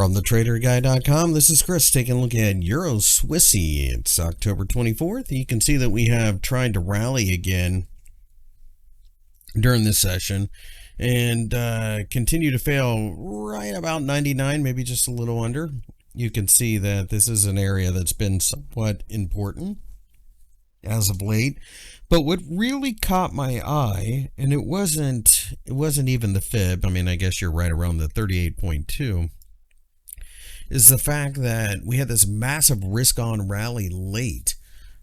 From thetraderguy.com, this is Chris taking a look at Euro Swissy. It's October 24th. You can see that we have tried to rally again during this session and continue to fail right about 99, maybe just a little under. You can see that this is an area that's been somewhat important as of late. But what really caught my eye, and it wasn't even the fib, I mean, I guess you're right around the 38.2, is the fact that we had this massive risk-on rally late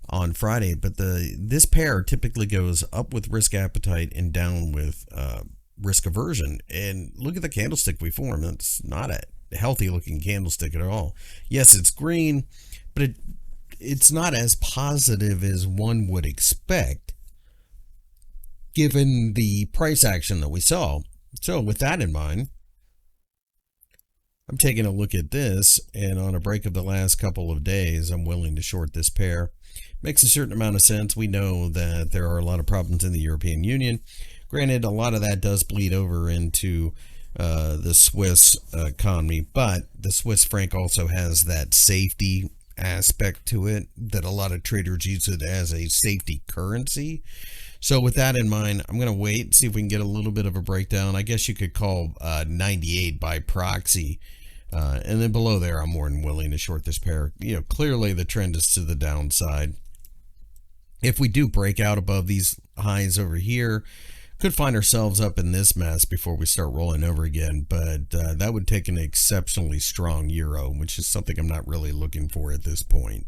on Friday, but this pair typically goes up with risk appetite and down with risk aversion. And look at the candlestick we formed. It's not a healthy-looking candlestick at all. Yes, it's green, but it's not as positive as one would expect given the price action that we saw. So with that in mind, I'm taking a look at this, and on a break of the last couple of days, I'm willing to short this pair. Makes a certain amount of sense. We know that there are a lot of problems in the European Union. Granted, a lot of that does bleed over into the Swiss economy, but the Swiss franc also has that safety aspect to it that a lot of traders use it as a safety currency. So with that in mind, I'm going to wait and see if we can get a little bit of a breakdown. I guess you could call 98 by proxy. And then below there, I'm more than willing to short this pair. You know, clearly the trend is to the downside. If we do break out above these highs over here, could find ourselves up in this mess before we start rolling over again. But that would take an exceptionally strong euro, which is something I'm not really looking for at this point.